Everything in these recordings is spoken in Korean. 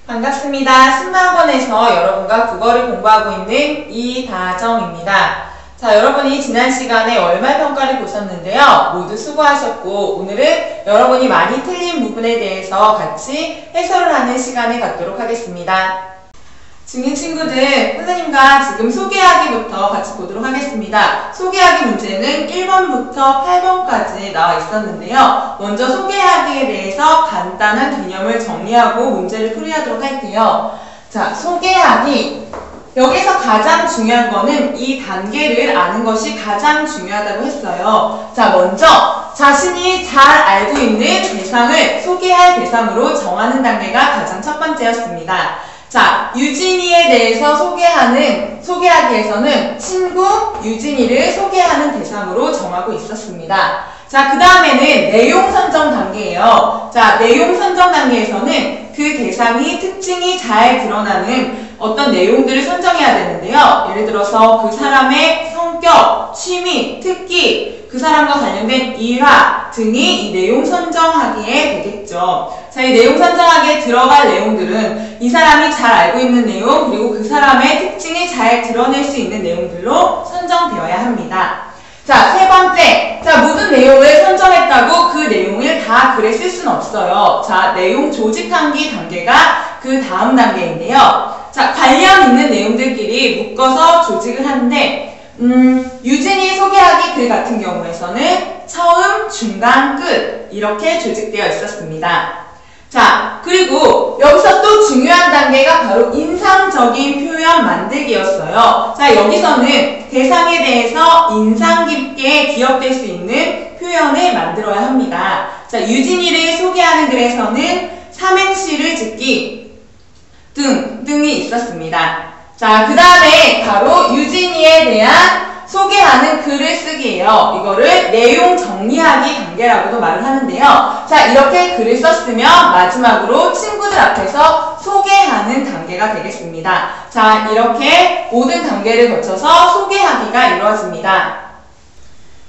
반갑습니다. 승마학원에서 여러분과 국어를 공부하고 있는 이다정입니다. 자, 여러분이 지난 시간에 월말평가를 보셨는데요. 모두 수고하셨고 오늘은 여러분이 많이 틀린 부분에 대해서 같이 해설을 하는 시간을 갖도록 하겠습니다. 중인 친구들, 선생님과 지금 소개하기부터 같이 보도록 하겠습니다. 소개하기 문제는 1번부터 8번까지 나와 있었는데요. 먼저 소개하기에 대해서 간단한 개념을 정리하고 문제를 풀이하도록 할게요. 자, 소개하기. 여기서 가장 중요한 거는 이 단계를 아는 것이 가장 중요하다고 했어요. 자, 먼저 자신이 잘 알고 있는 대상을 소개할 대상으로 정하는 단계가 가장 첫 번째였습니다. 자, 유진이에 대해서 소개하기에서는 친구 유진이를 소개하는 대상으로 정하고 있었습니다. 자, 그 다음에는 내용 선정 단계예요. 자, 내용 선정 단계에서는 그 대상이 특징이 잘 드러나는 어떤 내용들을 선정해야 되는데요. 예를 들어서 그 사람의 성격, 취미, 특기, 그 사람과 관련된 일화 등이 이 내용 선정하기에 되겠죠. 자, 이 내용 선정하기에 들어갈 내용들은 이 사람이 잘 알고 있는 내용, 그리고 그 사람의 특징을 잘 드러낼 수 있는 내용들로 선정되어야 합니다. 자, 세 번째. 자, 모든 내용을 선정했다고 그 내용을 다 글에 쓸 수는 없어요. 자, 내용 조직하기 단계가 그 다음 단계인데요. 자, 관련 있는 내용들끼리 묶어서 조직을 하는데 유진이 소개하기 글 같은 경우에서는 처음, 중간, 끝 이렇게 조직되어 있었습니다. 자, 그리고 여기서 또 중요한 단계가 바로 인상적인 표현 만들기였어요. 자, 여기서는 대상에 대해서 인상 깊게 기억될 수 있는 표현을 만들어야 합니다. 자, 유진이를 소개하는 글에서는 삼행시를 짓기 등이 있었습니다. 자, 그 다음에 바로 유진이에 대한 소개하는 글을 쓰기예요. 이거를 내용 정리하기 단계라고도 말을 하는데요. 자, 이렇게 글을 썼으면 마지막으로 친구들 앞에서 소개하는 단계가 되겠습니다. 자, 이렇게 모든 단계를 거쳐서 소개하기가 이루어집니다.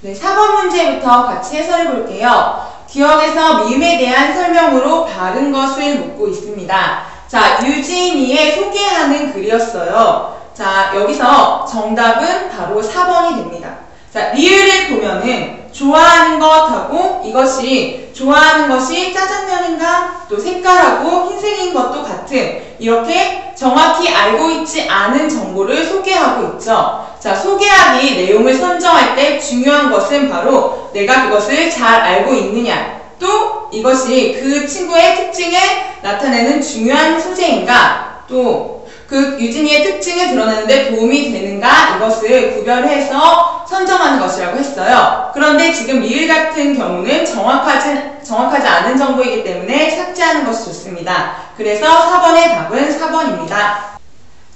네, 4번 문제부터 같이 해설해 볼게요. 기억에서 미음에 대한 설명으로 바른 것을 묻고 있습니다. 자, 유진이의 소개하는 글이었어요. 자, 여기서 정답은 바로 4번이 됩니다. 자, 리을을 보면은 좋아하는 것하고 이것이 좋아하는 것이 짜장면인가? 또 색깔하고 흰색인 것도 같은 이렇게 정확히 알고 있지 않은 정보를 소개하고 있죠. 자, 소개하기 내용을 선정할 때 중요한 것은 바로 내가 그것을 잘 알고 있느냐, 또 이것이 그 친구의 특징을 나타내는 중요한 소재인가, 또 그 유진이의 특징을 드러내는데 도움이 되는가, 이것을 구별해서 선정하는 것이라고 했어요. 그런데 지금 리을 같은 경우는 정확하지 않은 정보이기 때문에 삭제하는 것이 좋습니다. 그래서 4번의 답은 4번입니다.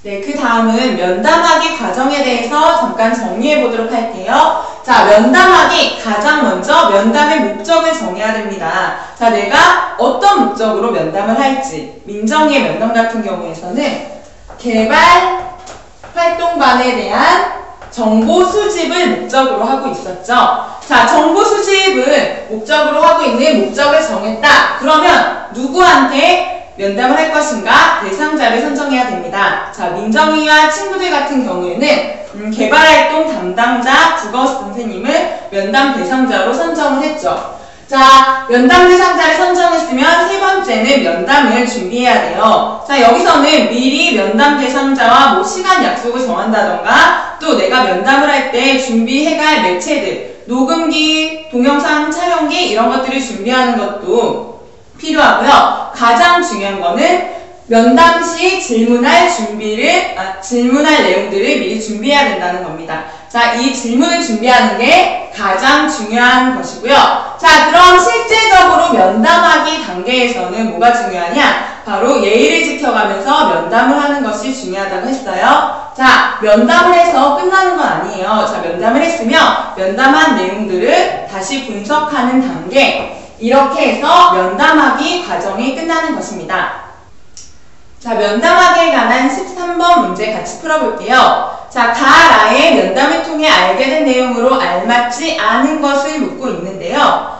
네, 그 다음은 면담하기 과정에 대해서 잠깐 정리해 보도록 할게요. 자, 면담하기 가장 먼저 면담의 목적을 정해야 됩니다. 자, 내가 어떤 목적으로 면담을 할지, 민정의 면담 같은 경우에서는 개발 활동반에 대한 정보 수집을 목적으로 하고 있었죠. 자, 정보 수집을 목적으로 하고 있는 목적을 정했다. 그러면 누구한테 면담을 할 것인가? 대상자를 선정해야 됩니다. 자, 민정이와 친구들 같은 경우에는 개발활동 담당자 국어 선생님을 면담 대상자로 선정을 했죠. 자, 면담 대상자를 선정했으면 세 번째는 면담을 준비해야 돼요. 자, 여기서는 미리 면담 대상자와 뭐 시간 약속을 정한다던가, 또 내가 면담을 할 때 준비해갈 매체들, 녹음기, 동영상 촬영기 이런 것들을 준비하는 것도 필요하고요. 가장 중요한 거는 면담 시 질문할 내용들을 미리 준비해야 된다는 겁니다. 자, 이 질문을 준비하는 게 가장 중요한 것이고요. 자, 그럼 실제적으로 면담하기 단계에서는 뭐가 중요하냐? 바로 예의를 지켜가면서 면담을 하는 것이 중요하다고 했어요. 자, 면담을 해서 끝나는 건 아니에요. 자, 면담을 했으면 면담한 내용들을 다시 분석하는 단계, 이렇게 해서 면담하기 과정이 끝나는 것입니다. 자, 면담하기에 관한 13번 문제 같이 풀어볼게요. 자, 가라의 면담을 통해 알게 된 내용으로 알맞지 않은 것을 묻고 있는데요.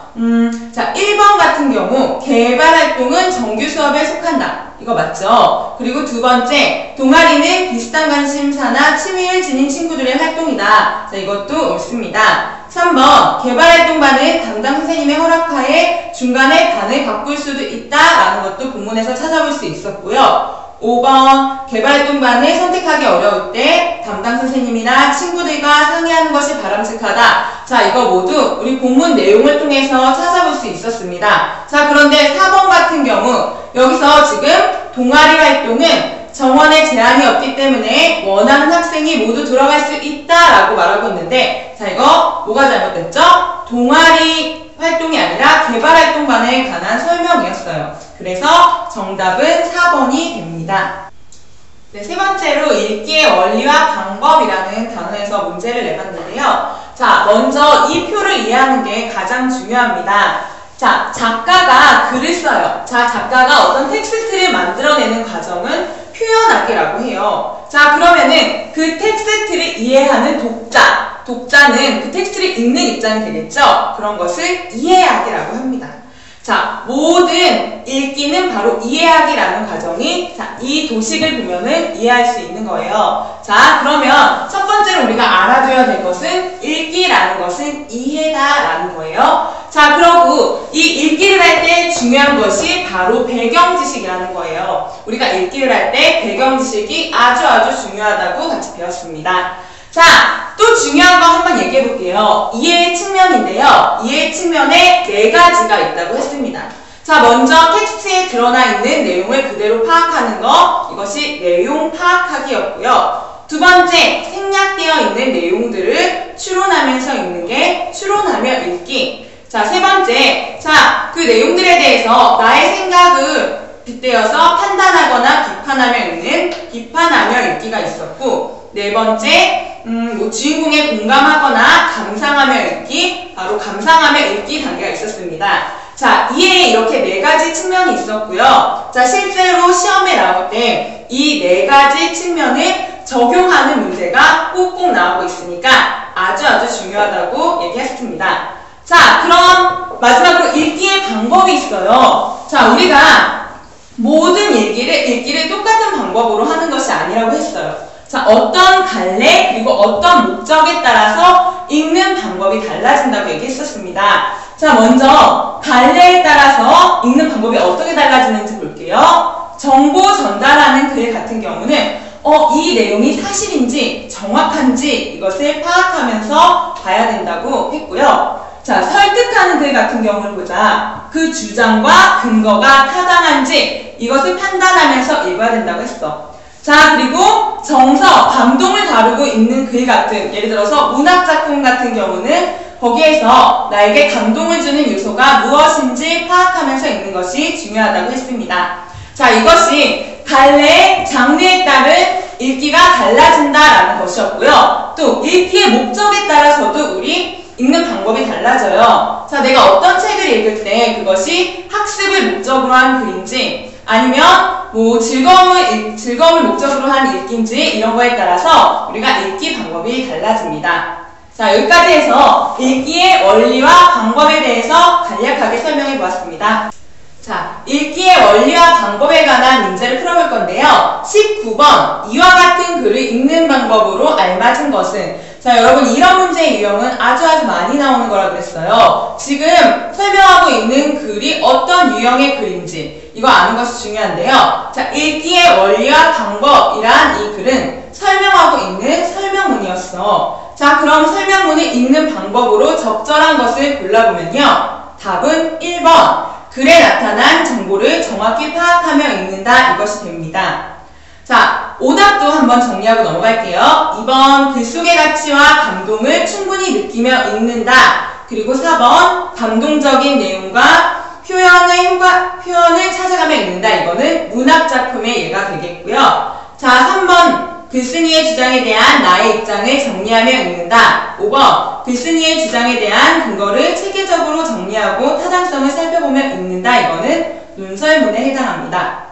자, 1번 같은 경우 개발활동은 정규 수업에 속한다. 이거 맞죠? 그리고 두 번째, 동아리는 비슷한 관심사나 취미를 지닌 친구들의 활동이다. 자, 이것도 옳습니다. 3번, 개발활동반은 담당 선생님의 허락하에 중간에 반을 바꿀 수도 있다라는 것도 본문에서 찾아볼 수 있었고요. 5번, 개발활동반을 선택하기 어려울 때 담당 선생님이나 친구들과 상의하는 것이 바람직하다. 자, 이거 모두 우리 본문 내용을 통해서 찾아볼 수 있었습니다. 자, 그런데 4번 같은 경우 여기서 지금 동아리 활동은 정원에 제한이 없기 때문에 원하는 학생이 모두 들어갈 수 있다라고 말하고 있는데, 자, 이거 뭐가 잘못됐죠? 동아리 활동이 아니라 개발활동반에 관한 설명이었어요. 그래서 정답은 4번이 됩니다. 네, 세 번째로 읽기의 원리와 방법이라는 단어에서 문제를 내봤는데요. 자, 먼저 이 표를 이해하는 게 가장 중요합니다. 자, 작가가 글을 써요. 자, 작가가 어떤 텍스트를 만들어내는 과정은 표현하기라고 해요. 자, 그러면은 그 텍스트를 이해하는 독자는 그 텍스트를 읽는 입장이 되겠죠? 그런 것을 이해하기라고 합니다. 자, 모든 읽기는 바로 이해하기라는 과정이, 자, 이 도식을 보면은 이해할 수 있는 거예요. 자, 그러면 첫 번째로 우리가 알아둬야 될 것은 읽기라는 것은 이해다라는 거예요. 자, 그러고 이 읽기를 할 때 중요한 것이 바로 배경 지식이라는 거예요. 우리가 읽기를 할 때 배경 지식이 아주 중요하다고 같이 배웠습니다. 자, 또 중요한 거 한번 얘기해 볼게요. 이해의 측면인데요. 이해의 측면에 4가지가 있다고 했습니다. 자, 먼저 텍스트에 드러나 있는 내용을 그대로 파악하는 거, 이것이 내용 파악하기였고요. 두 번째, 생략되어 있는 내용들을 추론하면서 읽는 게 추론하며 읽기. 자, 세 번째, 자, 그 내용들에 대해서 나의 생각을 빗대어서 판단하거나 비판하며 읽는 비판하며 읽기가 있었고, 네 번째, 주인공에 공감하거나 감상하며 읽기, 바로 감상하며 읽기 단계가 있었습니다. 자, 이에 이렇게 4가지 측면이 있었고요. 자, 실제로 시험에 나올 때 이 4가지 측면을 적용하는 문제가 꼭꼭 나오고 있으니까 아주 중요하다고 얘기했습니다. 자, 그럼 마지막으로 읽기의 방법이 있어요. 자, 우리가 모든 읽기를 똑같은 방법으로 하는 것이 아니라고 했어요. 자, 어떤 갈래 그리고 어떤 목적에 따라서 읽는 방법이 달라진다고 얘기했었습니다. 자, 먼저 갈래에 따라서 읽는 방법이 어떻게 달라지는지 볼게요. 정보 전달하는 글 같은 경우는 이 내용이 사실인지 정확한지 이것을 파악하면서 봐야 된다고 했고요. 자, 설득하는 글 같은 경우를 보자. 그 주장과 근거가 타당한지 이것을 판단하면서 읽어야 된다고 했어. 자, 그리고 정서, 감동을 다루고 있는 글 같은, 예를 들어서 문학작품 같은 경우는 거기에서 나에게 감동을 주는 요소가 무엇인지 파악하면서 읽는 것이 중요하다고 했습니다. 자, 이것이 갈래의 장르에 따른 읽기가 달라진다라는 것이었고요. 또 읽기의 목적에 따라서도 우리 읽는 방법이 달라져요. 자, 내가 어떤 책을 읽을 때 그것이 학습을 목적으로 한 글인지 아니면 뭐 즐거움을 목적으로 한 읽기인지 이런 거에 따라서 우리가 읽기 방법이 달라집니다. 자, 여기까지 해서 읽기의 원리와 방법에 대해서 간략하게 설명해 보았습니다. 자, 읽기의 원리와 방법에 관한 문제를 풀어볼 건데요. 19번, 이와 같은 글을 읽는 방법으로 알맞은 것은? 자, 여러분, 이런 문제의 유형은 아주 많이 나오는 거라 그랬어요. 지금 설명하고 있는 글이 어떤 유형의 글인지 이거 아는 것이 중요한데요. 자, 읽기의 원리와 방법이란 이 글은 설명하고 있는 설명문이었어. 자, 그럼 설명문을 읽는 방법으로 적절한 것을 골라보면요. 답은 1번. 글에 나타난 정보를 정확히 파악하며 읽는다. 이것이 됩니다. 자, 오답도 한번 정리하고 넘어갈게요. 2번, 글 속의 가치와 감동을 충분히 느끼며 읽는다. 그리고 4번, 감동적인 내용과 표현을 찾아가며 읽는다. 이거는 문학작품의 예가 되겠고요. 자, 3번, 글쓴이의 주장에 대한 나의 입장을 정리하며 읽는다. 5번, 글쓴이의 주장에 대한 근거를 체계적으로 정리하고 타당성을 살펴보며 읽는다. 이거는 논설문에 해당합니다.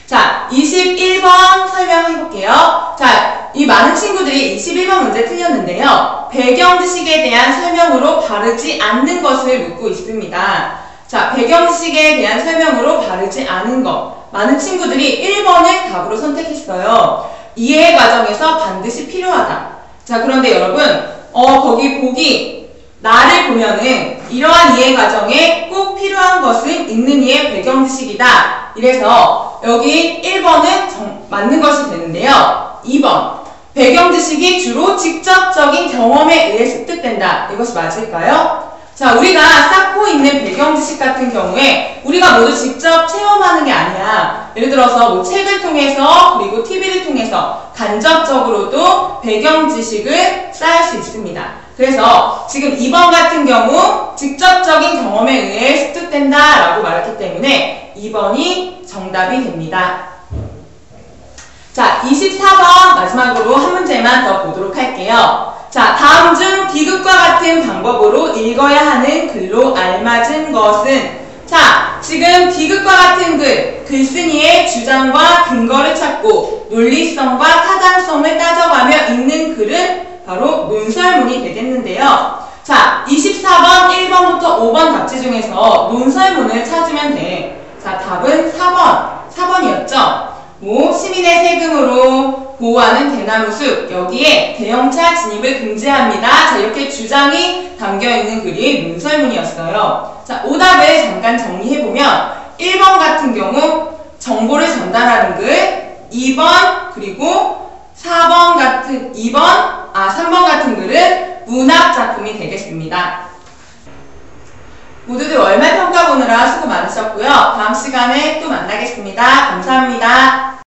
자, 21번 설명해볼게요. 자, 이 많은 친구들이 21번 문제 틀렸는데요. 배경지식에 대한 설명으로 바르지 않는 것을 묻고 있습니다. 자, 배경지식에 대한 설명으로 바르지 않은 것. 많은 친구들이 1번을 답으로 선택했어요. 이해 과정에서 반드시 필요하다. 자, 그런데 여러분, 거기 보기, 나를 보면은 이러한 이해 과정에 꼭 필요한 것은 있는 이의 배경지식이다. 이래서 여기 1번은 맞는 것이 되는데요. 2번, 배경지식이 주로 직접적인 경험에 의해 습득된다. 이것이 맞을까요? 자, 우리가 쌓고 있는 배경지식 같은 경우에 우리가 모두 직접 체험하는 게 아니야. 예를 들어서 뭐 책을 통해서 그리고 TV를 통해서 간접적으로도 배경지식을 쌓을 수 있습니다. 그래서 지금 2번 같은 경우 직접적인 경험에 의해 습득된다 라고 말했기 때문에 2번이 정답이 됩니다. 자, 24번 마지막으로 한 문제만 더 보도록 할게요. 자, 다음 중 디귿과 같은 방법으로 읽어야 하는 글로 알맞은 것은? 자, 지금 디귿과 같은 글쓴이의 주장과 근거를 찾고 논리성과 타당성을 따져가며 읽는 글은 바로 논설문이 되겠는데요. 자, 24번, 1번부터 5번 답지 중에서 논설문을 찾으면 돼. 자, 답은 4번이었죠. 시민의 세금으로 보호하는 대나무숲, 여기에 대형차 진입을 금지합니다. 자, 이렇게 주장이 담겨있는 글이 논설문이었어요. 자, 오답을 잠깐 정리해보면 1번 같은 경우 정보를 전달하는 글, 2번 그리고 3번 같은 글은 문학작품이 되겠습니다. 모두들 월말 평가 보느라 수고 많으셨고요. 다음 시간에 또 만나겠습니다. 감사합니다.